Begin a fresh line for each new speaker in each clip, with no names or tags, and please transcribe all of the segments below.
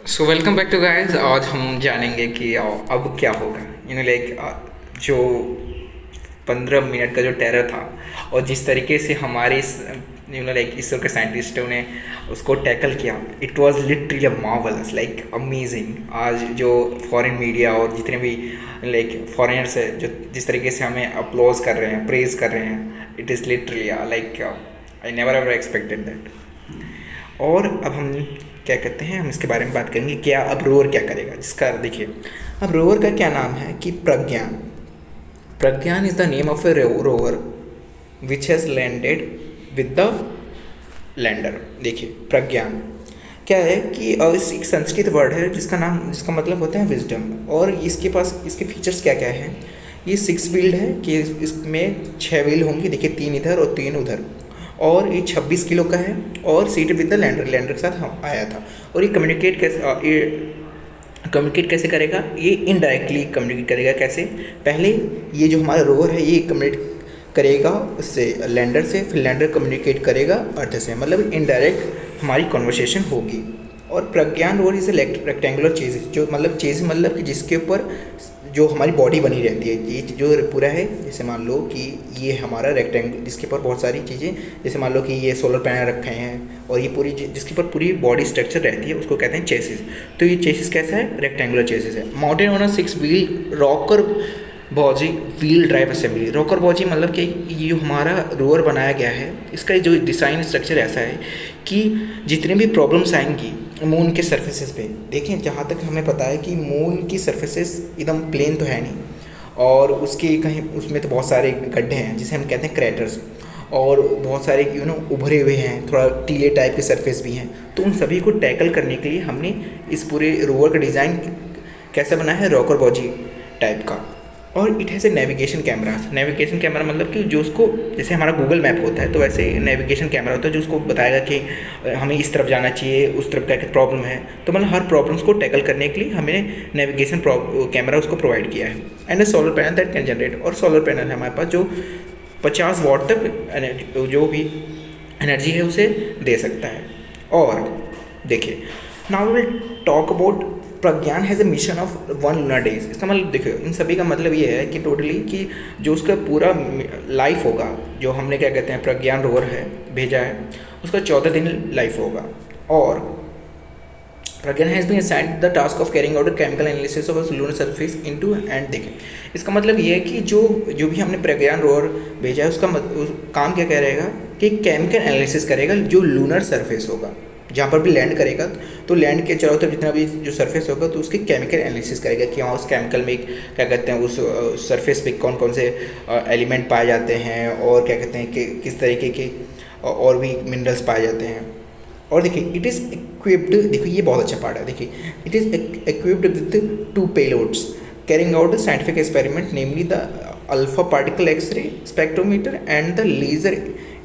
So welcome back to guys. आज हम जानेंगे कि अब क्या होगा। जो 15 मिनट का जो टेरर था और जिस तरीके से हमारे इसरो के साइंटिस्टों ने उसको टैकल किया, it was literally a marvellous, like amazing. आज जो फॉरेन मीडिया और जितने भी फॉरेनर्स है जो जिस तरीके से हमें अप्लॉज कर रहे हैं, प्रेज कर रहे हैं, it is literally like I never ever expected that. और अब हम क्या कहते हैं, हम इसके बारे में बात करेंगे क्या अब रोवर क्या करेगा। जिसका देखिए, अब रोवर का क्या नाम है कि Pragyan. Pragyan is the name of a rover which has landed with the lander. देखिए प्रज्ञान क्या है कि एक संस्कृत वर्ड है जिसका मतलब होता है विजडम। और इसके पास इसके फीचर्स क्या क्या हैं। ये 6 व्हील्ड है कि इसमें 6 व्हील होंगी। देखिए 3 इधर और 3 उधर। और ये 26 किलो का है और सीटेड विद द लैंडर के साथ हम आया था। और ये कम्युनिकेट कैसे करेगा, ये इनडायरेक्टली कम्युनिकेट करेगा। कैसे, पहले ये जो हमारा रोवर है ये कम्युनिकेट करेगा उससे लैंडर से, फिर लैंडर कम्युनिकेट करेगा अर्थ से, मतलब इनडायरेक्ट हमारी कन्वर्सेशन होगी। और Pragyan rover is a rectangular chassis, जो मतलब चेज मतलब कि जिसके ऊपर जो हमारी बॉडी बनी रहती है। ये जो पूरा है, जैसे मान लो कि ये हमारा रेक्टेंगल जिसके ऊपर बहुत सारी चीज़ें, जैसे मान लो कि ये सोलर पैनल रखे हैं और ये पूरी जिसके ऊपर पूरी बॉडी स्ट्रक्चर रहती है उसको कहते हैं चेसिस। तो ये चेसिस कैसा है, रेक्टेंगुलर चेसिस है। Mounted on a 6 wheel rocker bogie wheel drive assembly. Rocker bogie मतलब कि ये जो हमारा रोवर बनाया गया है इसका जो डिज़ाइन स्ट्रक्चर ऐसा है कि जितने भी प्रॉब्लम्स आएंगी मून के सर्फेसेस पे, देखें जहाँ तक हमें पता है कि मून की सर्फेसेस एकदम प्लेन तो है नहीं, और उसके कहीं उसमें तो बहुत सारे गड्ढे हैं जिसे हम कहते हैं क्रैटर्स, और बहुत सारे उभरे हुए हैं, थोड़ा टीले टाइप के सरफेस भी हैं। तो उन सभी को टैकल करने के लिए हमने इस पूरे रोवर का डिज़ाइन कैसा बना है, रॉकर बॉजी टाइप का। और it has a navigation camera. Navigation camera मतलब कि जो उसको, जैसे हमारा गूगल मैप होता है तो वैसे नेविगेशन कैमरा होता है जो उसको बताएगा कि हमें इस तरफ जाना चाहिए, उस तरफ क्या क्या प्रॉब्लम है। तो मतलब हर प्रॉब्लम्स को टैकल करने के लिए हमने नेविगेशन कैमरा उसको प्रोवाइड किया है। And A solar panel that can generate, और सोलर पैनल है हमारे पास जो 50 वाट तक जो भी एनर्जी है उसे दे सकता है। और देखिए, now will talk about Pragyan has a mission of 1 lunar days. इसका मतलब देखिए, इन सभी का मतलब ये है कि टोटली कि जो उसका पूरा लाइफ होगा, जो हमने क्या कहते हैं प्रज्ञान रोवर है भेजा है, उसका 14 दिन लाइफ होगा। और Pragyan has been assigned the task of carrying out chemical analysis of lunar surface into end. देखें इसका मतलब ये है कि जो भी हमने प्रज्ञान रोवर भेजा है उसका काम क्या कह रहेगा कि केमिकल एनालिसिस करेगा जो लूनर सरफेस होगा, जहाँ पर भी लैंड करेगा तो लैंड के चारों तरफ जितना भी जो सरफेस होगा तो उसकी केमिकल एनालिसिस करेगा कि हाँ उस केमिकल में क्या कहते हैं उस सरफेस पे कौन कौन से एलिमेंट पाए जाते हैं, और क्या कहते हैं कि किस तरीके के और भी मिनरल्स पाए जाते हैं। और देखिए इट इज़ इक्विप्ड, देखिए ये बहुत अच्छा पार्ट है। देखिए it is equipped with 2 payloads carrying out scientific experiment, namely the alpha particle x ray spectrometer and the laser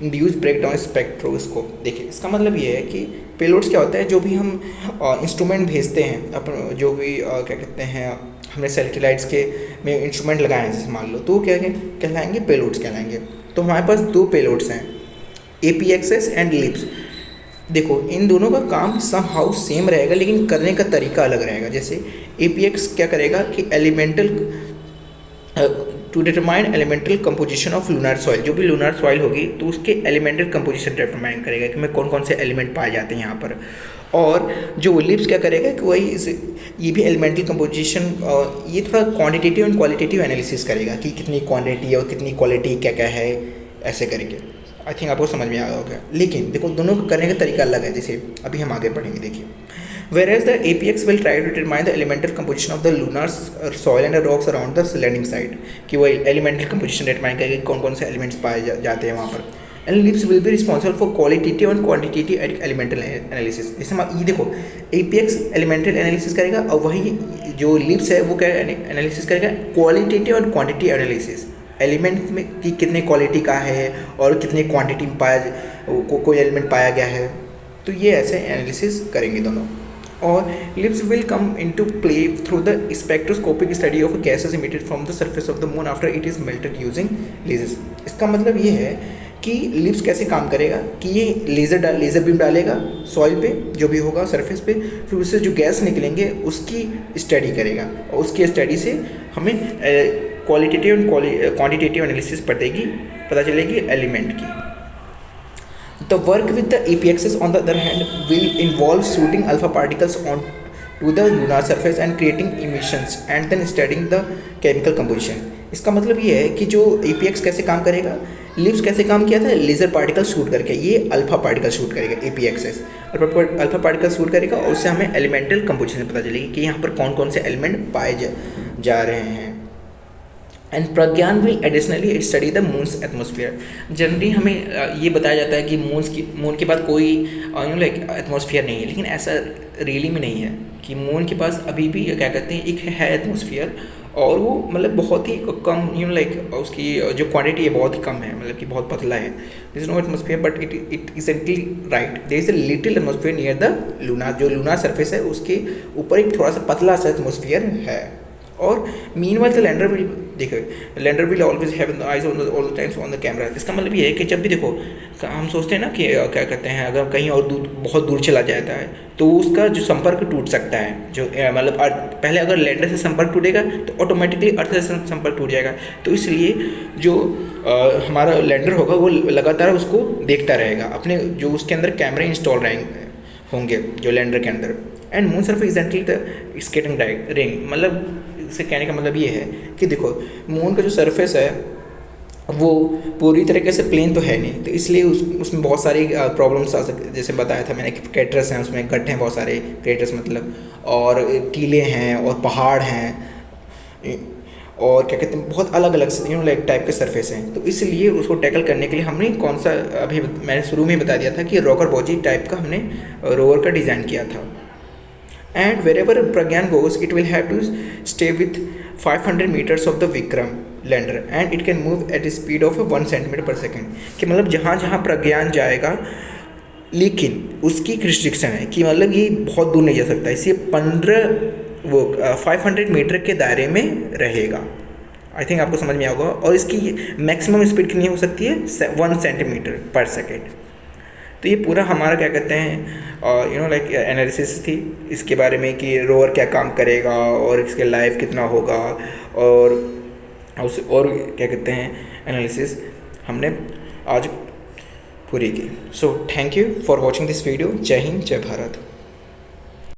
induce breakdown spectroscope. देखिए इसका मतलब ये है कि पेलोड्स क्या होता है, जो भी हम इंस्ट्रूमेंट भेजते हैं अपन, जो भी क्या कहते हैं हमने सैटेलाइट्स के में इंस्ट्रूमेंट लगाए हैं जैसे मान लो, तो क्या कहलाएंगे, पेलोड्स कहलाएंगे। तो हमारे पास 2 पेलोड्स हैं, APXS एंड लिप्स। देखो इन दोनों का काम सम हाउ सेम रहेगा लेकिन करने का तरीका अलग रहेगा। जैसे APX क्या करेगा कि elemental to determine elemental composition of lunar soil, जो भी लूनर सॉइल होगी तो उसके एलिमेंटल कंपोजिशन डिटरमाइन करेगा कि में कौन कौन से एलिमेंट पाए जाते हैं यहाँ पर। और जो लिप्स क्या करेगा कि वही ये भी एलिमेंटल कंपोजिशन, ये थोड़ा क्वांटिटेटिव एंड क्वालिटेटिव एनालिसिस करेगा कि कितनी क्वांटिटी और कितनी क्वालिटी क्या क्या है, ऐसे करके। आई थिंक आपको समझ में आ गया होगा। लेकिन देखो दोनों को करने का तरीका अलग है, जैसे अभी हम आगे पढ़ेंगे। देखिए whereas the APX will try to determine the elemental composition of the lunar soil and the rocks around the landing site, कि वो elemental composition determine करेगा कौन कौन से elements पाए जाते हैं वहाँ पर। And LIPS will be responsible for qualitative and quantitative elemental analysis। जैसे ये देखो APX elemental analysis करेगा और वही जो LIPS है वो क्या analysis करेगा, qualitative और quantitative analysis। एलिमेंट में कि कितने क्वालिटी का है और कितने क्वांटिटी में कोई एलिमेंट पाया गया है, तो ये ऐसे एनालिसिस करेंगे दोनों। और LIBS will come into play through the spectroscopic study of gases emitted from the surface of the moon after it is melted using lasers. इसका मतलब ये है कि लिप्स कैसे काम करेगा, कि ये लेज़र बीम डालेगा सॉइल पे जो भी होगा सरफेस पे, फिर उससे जो गैस निकलेंगे उसकी स्टडी करेगा और उसकी स्टडी से हमें क्वालिटेटिव एंड क्वांटिटेटिव एनालिसिस पता चलेगी एलिमेंट की। The work with the APXs on the other hand will involve shooting alpha particles on to the lunar surface and creating emissions and then studying the chemical composition। इसका मतलब ये है कि जो APX कैसे काम करेगा, लिप्स कैसे काम किया था, लेज़र पार्टिकल शूट करके, ये अल्फा पार्टिकल शूट करेगा APXs, अल्फा पार्टिकल शूट करेगा और उससे हमें एलिमेंटल कंपोजिशन पता चलेगी कि यहाँ पर कौन कौन से एलिमेंट पाए जा रहे हैं। And Pragyan will additionally study the moons atmosphere. Generally हमें ये बताया जाता है कि मून के बाद कोई एटमोसफियर नहीं है, लेकिन ऐसा रियली में नहीं है कि मून के पास अभी भी क्या कहते हैं एक है एटमोसफियर, और वो मतलब बहुत ही कम उसकी जो क्वांटिटी है बहुत ही कम है, मतलब कि बहुत पतला है। This is no atmosphere but it exactly right, there is a little atmosphere near the luna, जो लूना सरफेस है उसके ऊपर एक थोड़ा सा पतला सा एटमोसफियर है। और मीनवाइल द लैंडर विल, देखो lander will always have eyes on all the times on the camera. इसका मतलब ये है कि जब भी देखो हम सोचते हैं ना कि क्या कहते हैं अगर कहीं और बहुत दूर चला जाता है तो उसका जो संपर्क टूट सकता है, जो मतलब पहले अगर लैंडर से संपर्क टूटेगा तो ऑटोमेटिकली अर्थ से संपर्क टूट जाएगा। तो इसलिए जो हमारा लैंडर होगा वो लगातार उसको देखता रहेगा, अपने जो उसके अंदर कैमरे इंस्टॉल होंगे जो लैंडर के अंदर। And moon surface essentially the skating ring, मतलब इससे कहने का मतलब ये है कि देखो मून का जो सरफेस है वो पूरी तरीके से प्लेन तो है नहीं, तो इसलिए उसमें बहुत सारी प्रॉब्लम्स आ सकती, जैसे बताया था मैंने कि क्रेटर्स हैं, उसमें गड्ढे हैं बहुत सारे, क्रेटर्स मतलब, और टीले हैं और पहाड़ हैं और क्या कहते हैं बहुत अलग अलग टाइप के सरफेस हैं। तो इसलिए उसको टैकल करने के लिए हमने कौन सा, अभी मैंने शुरू में ही बता दिया था कि रॉकर बॉजी टाइप का हमने रोवर का डिज़ाइन किया था। And wherever Pragyan goes, it will have to stay with 500 meters of the Vikram lander and it can move at a speed of 1 centimeter per second। कि मतलब जहाँ जहाँ प्रज्ञान जाएगा, लेकिन उसकी एक रिस्ट्रिक्शन है कि मतलब ये बहुत दूर नहीं जा सकता, इसलिए 500 मीटर के दायरे में रहेगा। आई थिंक आपको समझ में आएगा। और इसकी मैक्सिमम स्पीड कितनी हो सकती है, 1 सेंटीमीटर पर सेकेंड। तो ये पूरा हमारा क्या कहते हैं एनालिसिस थी इसके बारे में कि रोवर क्या काम करेगा और इसके लाइफ कितना होगा, और क्या कहते हैं एनालिसिस हमने आज पूरी की। So thank you for watching this video. जय हिंद, जय भारत।